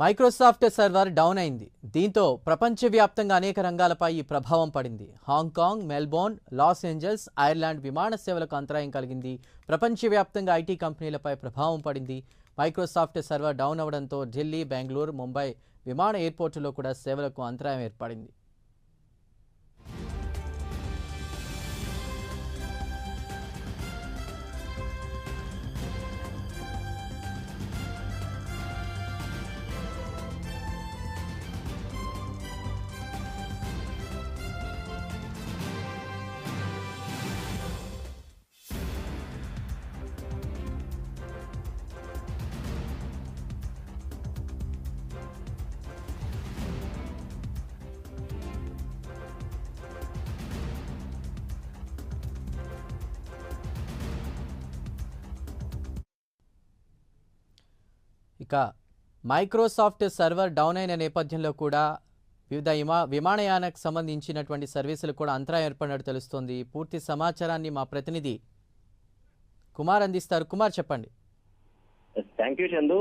Microsoft server down అయింది. దీంతో ప్రపంచవ్యాప్తంగా అనేక రంగాలపై ఈ ప్రభావం పడింది. Hong Kong, Melbourne, Los Angeles, Ireland విమాన సేవలకు అంతరాయం కలిగింది. ప్రపంచవ్యాప్తంగా ఐటీ కంపెనీలపై ప్రభావం పడింది. మైక్రోసాఫ్ట్ సర్వర్ డౌన్ అవడంతో ఢిల్లీ, బెంగళూరు, ముంబై విమాన ఎయిర్పోర్టులో కూడా సేవలకు అంతరాయం ఏర్పడింది. ఇక మైక్రోసాఫ్ట్ సర్వర్ డౌన్ అయిన నేపథ్యంలో కూడా వివిధ విమానయానకు సంబంధించినటువంటి సర్వీసులు కూడా అంతరాయం ఏర్పడినట్టు తెలుస్తోంది. పూర్తి సమాచారాన్ని మా ప్రతినిధి కుమార్ అందిస్తారు. కుమార్, చెప్పండి. Thank you Chandu.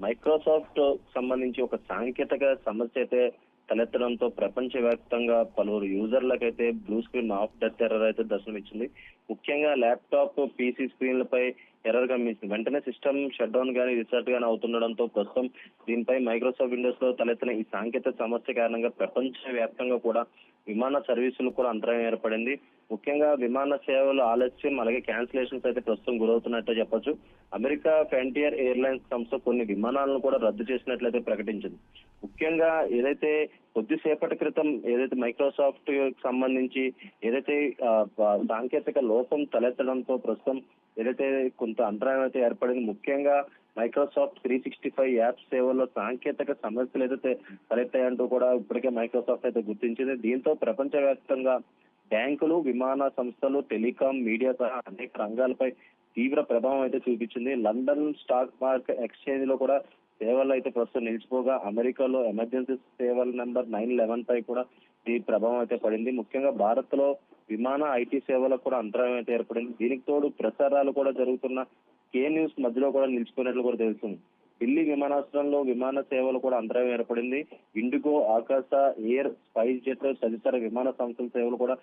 మైక్రోసాఫ్ట్ సంబంధించి ఒక సాంకేతిక సమస్య అయితే తలెత్తడంతో ప్రపంచవ్యాప్తంగా పలువురు యూజర్లకైతే blue screen of death error అయితే దర్శనమిచ్చింది. ముఖ్యంగా ల్యాప్టాప్, పీసీ స్క్రీన్లపై ఎర్రర్ గమనించింది. వెంటనే సిస్టమ్ షట్ డౌన్ కానీ రీసెట్ గానీ అవుతుండడంతో ప్రస్తుతం దీనిపై మైక్రోసాఫ్ట్ విండోస్ లో తలెత్తిన ఈ సాంకేతిక సమస్య కారణంగా ప్రపంచవ్యాప్తంగా కూడా విమాన సర్వీసులు కూడా అంతరాయం ఏర్పడింది. ముఖ్యంగా విమాన సేవలు ఆలస్యం అలాగే క్యాన్సిలేషన్స్ అయితే ప్రస్తుతం గురవుతున్నట్టే చెప్పొచ్చు. అమెరికా ఫ్రంటియర్ ఎయిర్లైన్స్ సంస్థ కొన్ని విమానాలను కూడా రద్దు చేసినట్లయితే ప్రకటించింది. ముఖ్యంగా ఏదైతే కొద్దిసేపటి క్రితం ఏదైతే మైక్రోసాఫ్ట్ సంబంధించి ఏదైతే సాంకేతిక లోపం తలెత్తడంతో ప్రస్తుతం ఏదైతే కొంత అంతరాయం అయితే ఏర్పడింది. ముఖ్యంగా మైక్రోసాఫ్ట్ 365 యాప్ సేవల్లో సాంకేతిక సమస్యలు ఏదైతే తలెత్తాయంటూ కూడా ఇప్పటికే మైక్రోసాఫ్ట్ అయితే గుర్తించింది. దీంతో ప్రపంచవ్యాప్తంగా బ్యాంకులు, విమాన సంస్థలు, టెలికాం, మీడియా సహా అనేక రంగాలపై తీవ్ర ప్రభావం అయితే చూపించింది. లండన్ స్టాక్ మార్కెట్ ఎక్స్చేంజ్ లో కూడా సేవలు అయితే ప్రస్తుతం నిలిచిపోగా అమెరికాలో ఎమర్జెన్సీ సేవల నెంబర్ 911 పై కూడా ఈ ప్రభావం అయితే పడింది. ముఖ్యంగా భారత్ లో విమాన ఐటీ సేవలకు కూడా అంతరాయం అయితే ఏర్పడింది. దీనికి తోడు ప్రసారాలు కూడా జరుగుతున్న కే న్యూస్ మధ్యలో కూడా నిలిచిపోయినట్లు కూడా తెలుస్తుంది. ఢిల్లీ విమానాశ్రయంలో విమాన సేవలు కూడా అంతరాయం ఏర్పడింది. ఇండిగో, ఆకాశ, ఎయిర్, స్పైస్ జెట్ తదితర విమాన సంస్థల సేవలు కూడా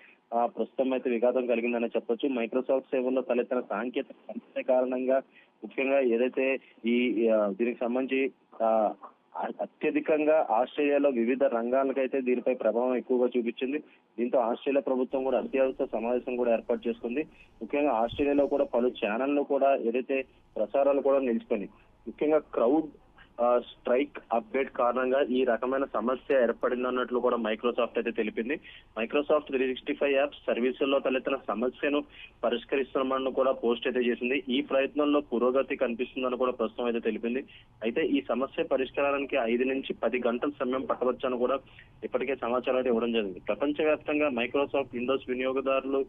ప్రస్తుతం అయితే విఘాతం కలిగిందని చెప్పొచ్చు. మైక్రోసాఫ్ట్ సేవల్లో తలెత్తిన సాంకేతిక సమస్య కారణంగా ముఖ్యంగా ఏదైతే ఈ దీనికి సంబంధించి అత్యధికంగా ఆస్ట్రేలియాలో వివిధ రంగాలకైతే దీనిపై ప్రభావం ఎక్కువగా చూపించింది. దీంతో ఆస్ట్రేలియా ప్రభుత్వం కూడా అత్యవసర సమావేశం కూడా ఏర్పాటు చేసుకుంది. ముఖ్యంగా ఆస్ట్రేలియాలో కూడా పలు ఛానళ్లు కూడా ఏదైతే ప్రసారాలు కూడా నిలిచిపోయినాయి. ముఖ్యంగా క్రౌడ్ స్ట్రైక్ అప్డేట్ కారణంగా ఈ రకమైన సమస్య ఏర్పడిందన్నట్లు కూడా మైక్రోసాఫ్ట్ అయితే తెలిపింది. మైక్రోసాఫ్ట్ 365 యాప్ సర్వీసుల్లో తలెత్తిన సమస్యను పరిష్కరిస్తున్నామని కూడా పోస్ట్ అయితే చేసింది. ఈ ప్రయత్నంలో పురోగతి కనిపిస్తుందని కూడా ప్రస్తుతం అయితే తెలిపింది. అయితే ఈ సమస్య పరిష్కారానికి 5 నుంచి 10 గంటల సమయం పట్టవచ్చని కూడా ఇప్పటికే సమాచారం అయితే ఇవ్వడం జరిగింది. ప్రపంచవ్యాప్తంగా మైక్రోసాఫ్ట్ విండోస్ వినియోగదారులు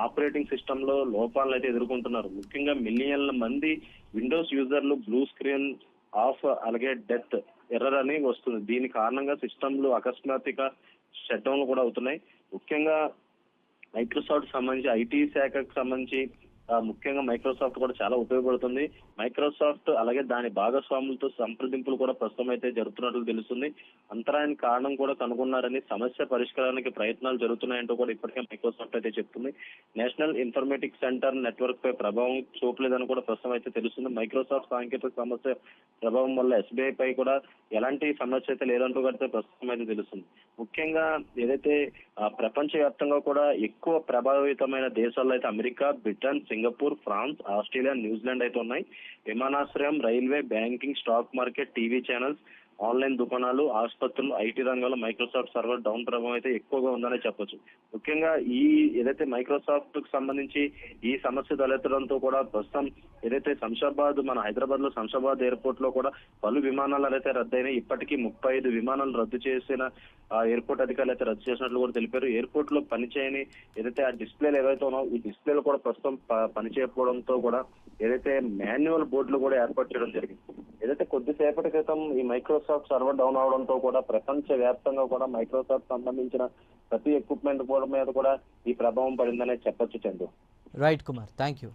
ఆపరేటింగ్ సిస్టమ్ లో లోపాలను అయితే ఎదుర్కొంటున్నారు. ముఖ్యంగా మిలియన్ల మంది విండోస్ యూజర్లు బ్లూ స్క్రీన్ ఆఫ్ అలాగే డెత్ ఎర్రర్ అని వస్తుంది. దీని కారణంగా సిస్టమ్లు అకస్మాత్తుగా షట్ డౌన్ కూడా అవుతున్నాయి. ముఖ్యంగా మైక్రోసాఫ్ట్ సంబంధించి ఐటీ శాఖకు సంబంధించి ముఖ్యంగా మైక్రోసాఫ్ట్ కూడా చాలా ఉపయోగపడుతుంది. మైక్రోసాఫ్ట్ అలాగే దాని భాగస్వాములతో సంప్రదింపులు కూడా ప్రస్తుతం అయితే జరుగుతున్నట్లు తెలుస్తుంది. అంతరాయానికి కారణం కూడా కనుగొన్నారని, సమస్య పరిష్కారానికి ప్రయత్నాలు జరుగుతున్నాయంటూ కూడా ఇప్పటికే మైక్రోసాఫ్ట్ అయితే చెప్తుంది. నేషనల్ ఇన్ఫర్మేటిక్స్ సెంటర్ నెట్వర్క్ పై ప్రభావం చూపలేదని కూడా ప్రస్తుతం అయితే తెలుస్తుంది. మైక్రోసాఫ్ట్ సాంకేతిక సమస్య ప్రభావం వల్ల ఎస్బీఐ పై కూడా ఎలాంటి సమస్య అయితే లేదంటూ కూడా ప్రస్తుతం అయితే తెలుస్తుంది. ముఖ్యంగా ఏదైతే ప్రపంచవ్యాప్తంగా కూడా ఎక్కువ ప్రభావితమైన దేశాల్లో అయితే America, Britain, Singapore, France, Australia, New Zealand అయితే ఉన్నాయి. విమానాశ్రయం, railway, banking, stock market, TV channels, online దుకాణాలు, ఆసుపత్రులు, ఐటీ రంగంలో మైక్రోసాఫ్ట్ సర్వర్ డౌన్ ప్రభావం అయితే ఎక్కువగా ఉందనే చెప్పొచ్చు. ముఖ్యంగా ఈ ఏదైతే మైక్రోసాఫ్ట్ కు సంబంధించి ఈ సమస్య తలెత్తడంతో కూడా ప్రస్తుతం ఏదైతే శంషాబాద్, మన హైదరాబాద్ లో శంషాబాద్ ఎయిర్పోర్ట్ లో కూడా పలు విమానాలు అయితే రద్దయినాయి. ఇప్పటికీ 35 విమానాలు రద్దు చేసిన ఎయిర్పోర్ట్ అధికారులు అయితే రద్దు చేసినట్లు కూడా తెలిపారు. ఎయిర్పోర్ట్ లో పనిచేయని ఏదైతే ఆ డిస్ప్లేలు ఏవైతే ఉన్నాయో ఈ డిస్ప్లేలు కూడా ప్రస్తుతం పనిచేయకపోవడంతో కూడా ఏదైతే మాన్యువల్ బోర్డులు కూడా ఏర్పాటు చేయడం జరిగింది. ఏదైతే కొద్దిసేపటి క్రితం ఈ మైక్రోసాఫ్ట్ సర్వర్ డౌన్ అవడంతో కూడా ప్రపంచ వ్యాప్తంగా కూడా మైక్రోసాఫ్ట్ సంబంధించిన ప్రతి ఎక్విప్మెంట్ మీద కూడా ఈ ప్రభావం పడిందనే చెప్పొచ్చు Chandu. Right Kumar, thank you.